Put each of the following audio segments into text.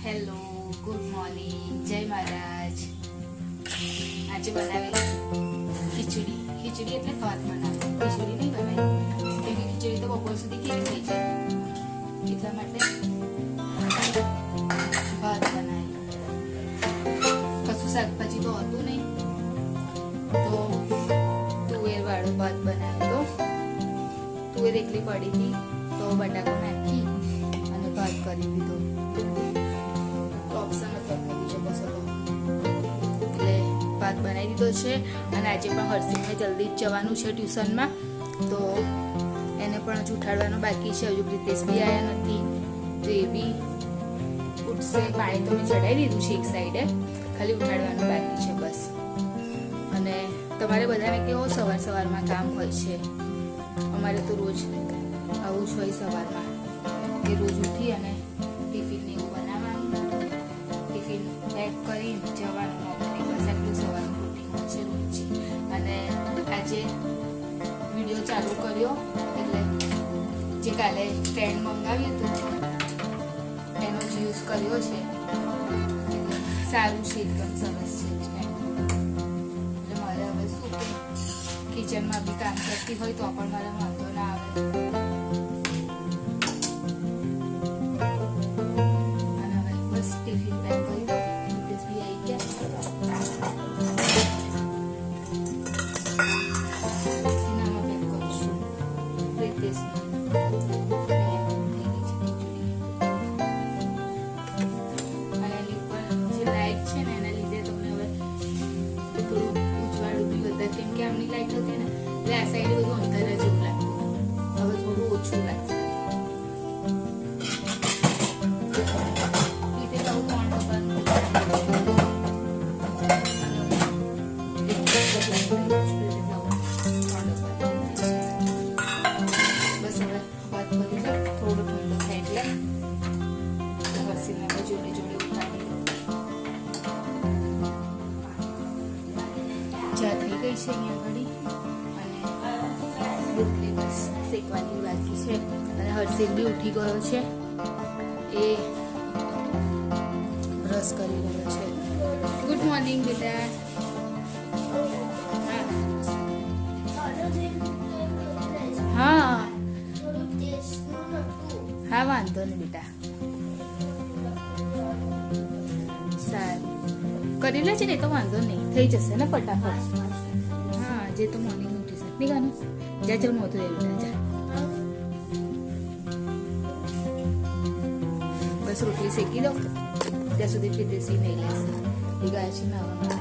Hello, good morning, જય મહારાજ. આજે બનાવેલી ખીચડી એટલે ભાત બનાવે, ખીચડી નહીં બનાવી. ખીચડી તો બપોર સુધી કેવી થઈ જાય, એટલા માટે ભાત બનાવી. કશું શાકભાજી તો હતું નહીં, તો તુવેર વાળો ભાત બનાવ્યો. તો તુવેર એકલી પડી હતી, તો બટાકો નાખી અને ભાત કરી દીધો. ભાત બનાવી દીધો છે. અને આજે પણ હર્ષિલને જલ્દી જ જવાનું છે ટ્યુશનમાં, તો એને પણ હજુ ઉઠાડવાનું બાકી છે. હજુ પ્રિતેશ બી આવ્યા નથી, તો એ બી ઉઠશે. પાણી તો મેં ચડાવી દીધું છે એક સાઈડે, ખાલી ઉઠાડવાનું બાકી છે બસ. અને તમારે બધાને કેવો સવારમાં કામ હોય છે? અમારે તો રોજ આવું જ હોય સવારમાં, કે રોજ ઉઠી અને ટિફિન ને એવું બનાવવાનું, ટિફિન પેક કરી જવાનું. બસ આટલું સવારનું રૂટીન હોય છે રોજ. અને આજે વિડીયો ચાલુ કર્યો એટલે જે કાલે સ્ટેન્ડ મંગાવ્યું હતું એનો જ યુઝ કર્યો છે. એટલે સારું છે, એકદમ સરસ છે સ્ટેન્ડ. એટલે મારે હવે શું કે કિચનમાં બી કામ કરતી હોય તો પણ મારે વાંધો ના આવે. અને હવે બસ ટિફિન પેક કરી દો. પ્રિતેશ બી આવી ગયા. સિનામાં પેક કરીશું પ્રિતેશને. અને એની ઉપર જે લાઈટ છે ને એના લીધે તમને હવે થોડું ઉજવાળું બી વધારે, કેમ કે આમની લાઈટ હતી ને એટલે આ સાઈડ બધું અંધારા જેવું લાગતું. હવે થોડું ઓછું લાગશે. ચા થઈ ગઈ છે અહીંયા ઘડી, અને રોટલી બસ શેકવાની બાકી છે. અને હર્ષિલ બી ઉઠી ગયો છે, એ બ્રશ કરી રહ્યો છે. ગુડ મોર્નિંગ બેટા. હા હા, વાંધો નહીં બેટા, સારું કરી લે છે ને, તો વાંધો નહીં, થઈ જશે ને ફટાફટ. હા, જે તો મોર્નિંગ નું ટ્યુશન નહીં ગાનું. જા ચાલ મોતું એ બેટા, જા. બસ રોટલી શેકી દો ત્યાં સુધી પ્રિતેશી નહીં લેશે. એ ગાય છે નાવા.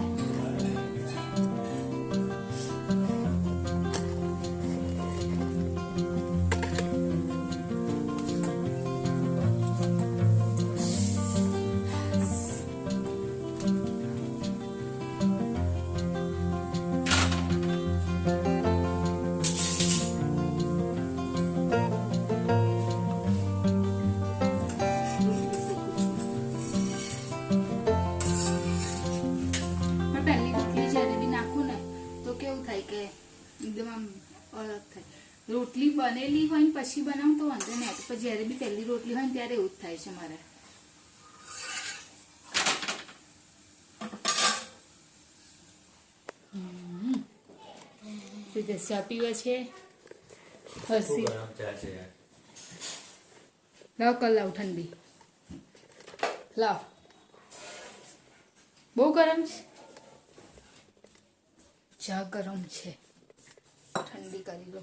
એકદમ આમ અલગ થાય. રોટલી બનેલી હોય ને પછી બનાવું તો વાંધો નહીં, તો પછી જ્યારે બી પહેલી રોટલી હોય ને ત્યારે એવું જ થાય છે મારે. પ્રિતેશ ચા પીવે છે. હર્ષિલ લાવ કર, લાવ ઠંડી લાવ. બહુ ગરમ છે ચા, ગરમ છે, ઠંડી કરી લો.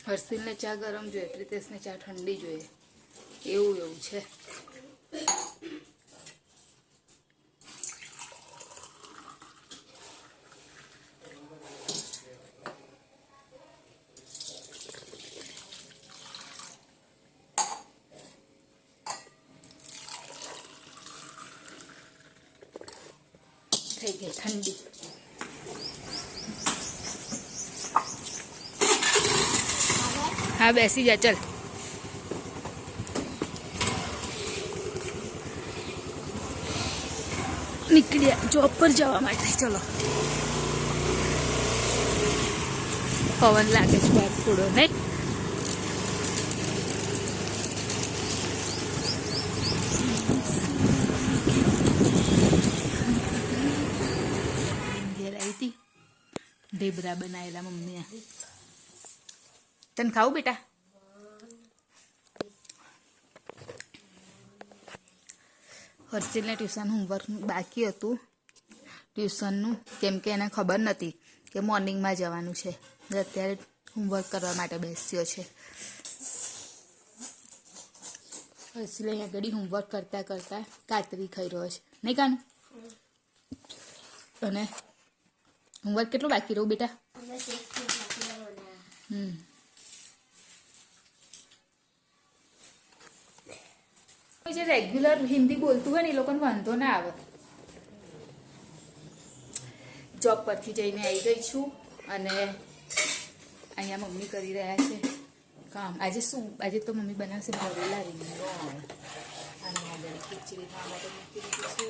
હર્ષિલને ચા ગરમ જોઈએ, પ્રિતેશને ચા ઠંડી જોઈએ, એવું છે. થઈ ગઈ ઠંડી. હા બેસી જા, ચાલ. નીકળ્યા જોબ પર જવા માટે. ચલો, પવન લાગે છે બહાર થોડો, નહીં? ઢેબરા બનાવેલા મમ્મીએ. તને ખાવું બેટા? હર્ષિલને ટ્યુશન હોમવર્ક બાકી હતું ટ્યુશનનું, કેમ કે એને ખબર નથી કે મોર્નિંગમાં જવાનું છે. અત્યારે હોમવર્ક કરવા માટે બેસ્યો છે. હર્ષિલ અહીંયા ઘડી હોમવર્ક કરતાં કરતાં કાતરી ખાઈ રહ્યો છે, નહીં કાનું? અને હોમવર્ક કેટલું બાકી રહ્યું બેટા? જે રેગ્યુલર હિન્દી બોલતું હોય ને એ લોકોને વાંધો ના આવે. જોબ પરથી જઈને આવી ગઈ છું અને અહીંયા મમ્મી કરી રહ્યા છે કામ. આજે શું? આજે તો મમ્મી બનાવશે ભરેલા રીંગણ અને આગળ ખીચડી ખાવા માટે મૂકી દીધી છે.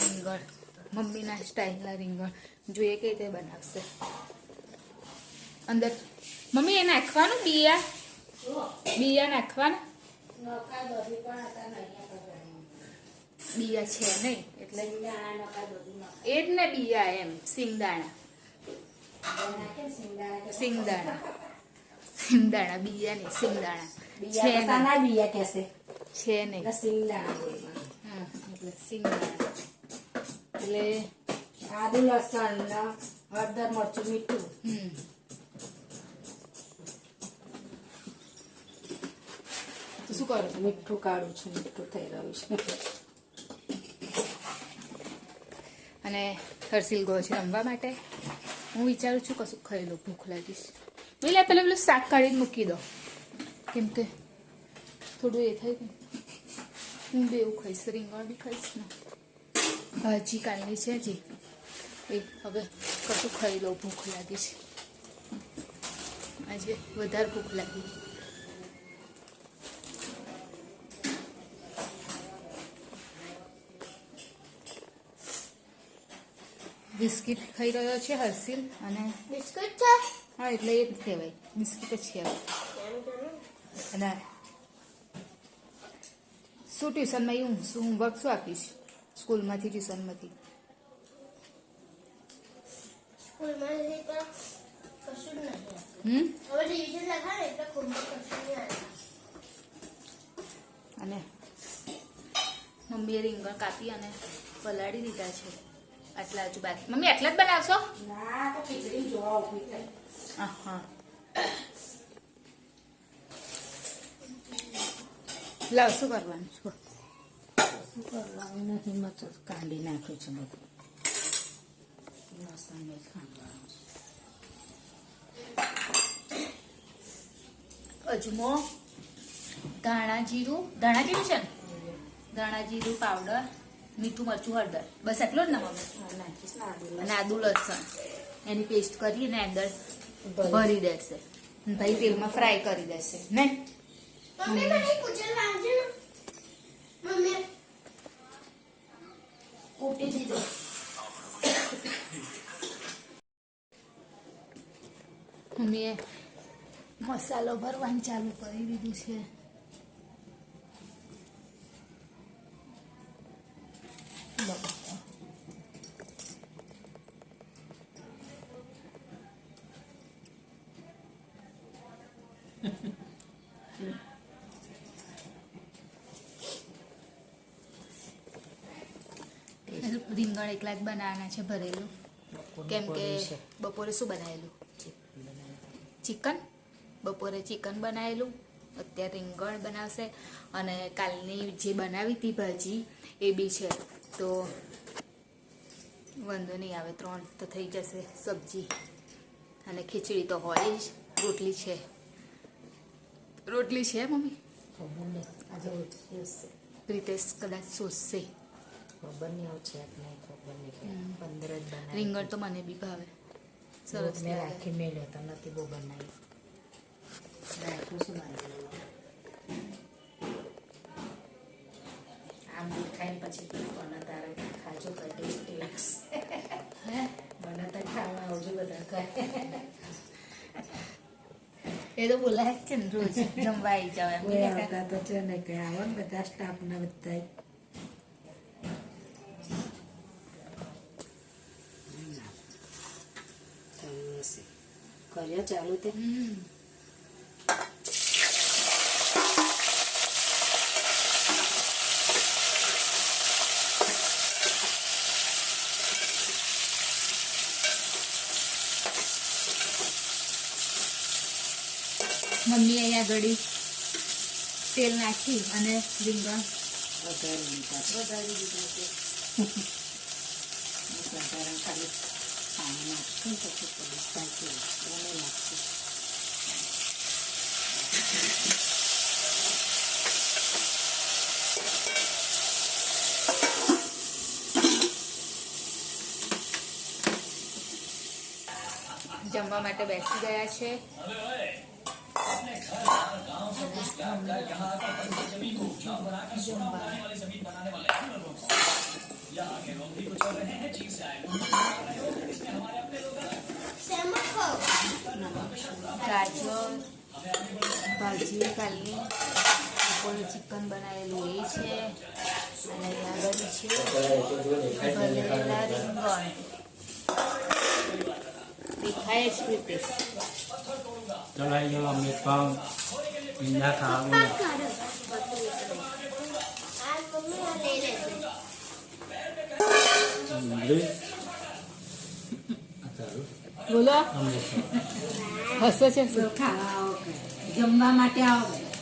રીંગણ મમ્મીના સ્ટાઇલના રીંગણ જોઈએ કઈ રીતે બનાવશે. અંદર મમ્મી એ નાખવાનું બિયા નાખવાના? બિયા છે નહીં એટલે એ જ ને બિયા, એમ સિંગદાણા બિયા નહીં, સિંગદાણા છે નહીં, એટલે સિંગદાણા એટલે આદુ લસણ હળદર મરચું મીઠું. શું કરું? મીઠું કાઢું છું, મીઠું થઈ રહ્યું છે. અને હર્ષિલ ગયો છે રમવા માટે. હું વિચારું છું કશું ખાઈ લો, ભૂખ લાગીશ. પેલા પેલું શાક કાઢીને મૂકી દો, કેમ કે થોડું એ થઈ ગયું. હું બે એવું ખાઈશ, રીંગણ બી ખાઈશ ને ભાજી કાલની છે જી એ. હવે કશું ખાઈ લો, ભૂખ લાગી છે. આજે વધારે ભૂખ લાગી. બિસ્કિટ ખાઈ રહ્યો છે હર્ષિલ. અને બિસ્કિટ છે? હા, એટલે એ જ કહેવાય, બિસ્કિટ જ કહેવાય. અને શું ટ્યુશનમાં હું શું હોમવર્ક શું આપીશ સ્કૂલમાંથી ટ્યુશનમાંથી? સ્કૂલમાંથી તો કશું જ નહીં. હવે રિવિઝન લખાડે એટલે હોમવર્ક કશું નહીં આવે. અને મમ્મીએ રીંગણ કાપી અને પલાળી દીધા છે. આટલા હજુ બાકી. મમ્મી આટલા જ બનાવશો? ના, તો ખીચડી જોવા ઉભી થઈ. હા, લાવ શું કરવાનું? શું કરવાનું નથી, મચો કાઢી નાખ્યું છે બધું. લસણ જ ખાંડવાનું. અજમો, ધાણા જીરું છે ને, ધાણા જીરું પાવડર, મીઠું મરચું હળદર, બસ એટલો જ ને મમ્મી? નાખીશ અને આદુ લસણ એની પેસ્ટ કરીને અંદર ભરી દેશે. ભાઈ તેલમાં ફ્રાય કરી દેશે ને. મમ્મી મને કુચલ લાવજો ને. મમ્મી કૂટી દીધો. મમ્મીએ મસાલો ભરવાનું ચાલુ કરી દીધું છે. રીંગણ એકલા જ બનાવવાના છે ભરેલું, કેમ કે બપોરે શું બનાવેલું? ચિકન. બપોરે ચિકન બનાવેલું, અત્યારે રીંગણ બનાવશે. અને કાલની જે બનાવી હતી ભાજી એ બી છે, તો વાંધો નહીં આવે. 3 તો થઈ જશે સબ્જી. અને ખીચડી તો હોય જ. રોટલી છે મમ્મી? ખબર નહીં, આજે પ્રિતેશ કદાચ સોચશે. ખબર નહીં આવું છે કે નહીં, ખબર નહીં. 15 જ બનાવી. રીંગણ તો મને બી ભાવે, સરસ મેં લાગે. રાખી મેળ્યો તો નથી બહુ બનાવી. રાખ્યું છે મારે. આમ દૂધ ખાઈને પછી મને તારે ખાજો કઈ ટેસ્ટી લાગશે. હે મને તો ખાવા આવજો બધા ખાય. એ તો બોલાય જ છે ને રોજ જમવા આવી જાવ એમ. આવતા તો છે ને કે આવો ને બધા સ્ટાફના બધા. કર્યો ચાલુ તે મમ્મી અહીંયા ઘડી તેલ નાખી અને રીંગણ વઘારી દીધા છે. વધારી દીધા છે. વઘારણ ખાલી પાણી નાખશું પછી પોલીસ નાખી એને નાખશું. જમવા માટે બેસી ગયા છે. શેમાં ખાવ? ગાજર ભાજી કાલની બપોરે ચિકન બનાવેલું એ છે અને આગળ છે ભરેલા રીંગણ દેખાય જ રીતે ચલાઈ ગયો અમે પણ ઈંડા ખાવા આ મમ્મી આ લઈ લેશે. ડુંગળી બોલો અમે હસો છે ખાવા આવો કરે. જમવા માટે આવો બધા.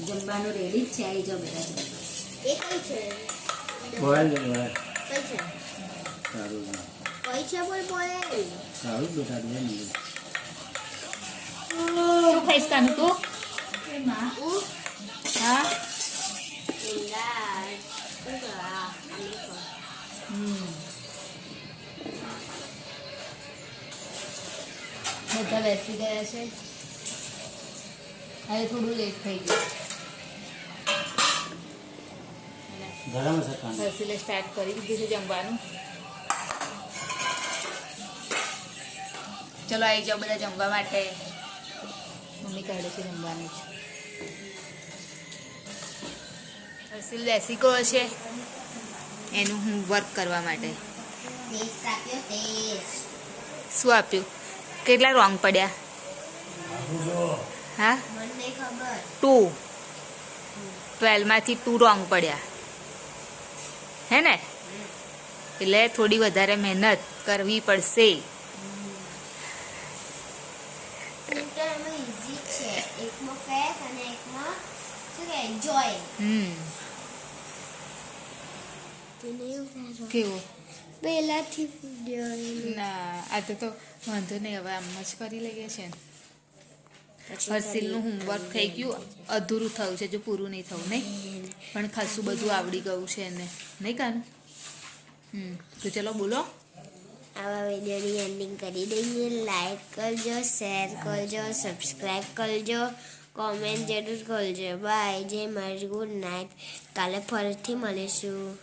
જમવાનું રેડી જ છે. આવી જાઓ બધા જમવા. એ કઈ છે? બોલ કઈ છે? સારું કઈ છે બોલ બોલ. સારું બેટા દે ને શું ખાઈશ કાનું તું હા ઈંડા. શું કરવા? આને ખાવ. બધા બેસી ગયા છે. હવે થોડું લેટ થઈ ગયું ગરમ છે કાંદો હર્ષિલે સ્ટાર્ટ કરી દીધું છે જમવાનું. ચલો આવી જાઓ બધા જમવા માટે. મમ્મી કાઢે છે જમવાનું જ. હર્ષિલ બેસી ગયો છે એનું હોમવર્ક કરવા માટે. ટેસ્ટ આપ્યો ટેસ્ટ. શું આપ્યું? કેટલા રોંગ પડ્યા? હા મને નહીં ખબર. 2 12માંથી 2 રોંગ પડ્યા હે ને? એટલે થોડી વધારે મહેનત કરવી પડશે. ફિલ્ટર એમાં ઈઝી છે. એકમાં ફેક અને એકમાં શું કે જોય. કેવું? પહેલાથી ના આ તો વાંધો નહીં, હવે આમ જ કરી લઈએ છે ને. હર્ષિલનું હોમવર્ક થઈ ગયું, અધૂરું થયું છે, જો પૂરું નહીં થયું નહીં, પણ ખાસું બધું આવડી ગયું છે એને, નહીં કાનું? તો ચલો બોલો. આવા વિડીયોની એન્ડિંગ કરી દઈએ. લાઈક કરજો, શેર કરજો, સબસ્ક્રાઈબ કરજો, કોમેન્ટ જરૂર કરજો. બાય. જય મારી, ગુડ નાઇટ. કાલે ફરીથી મળીશું.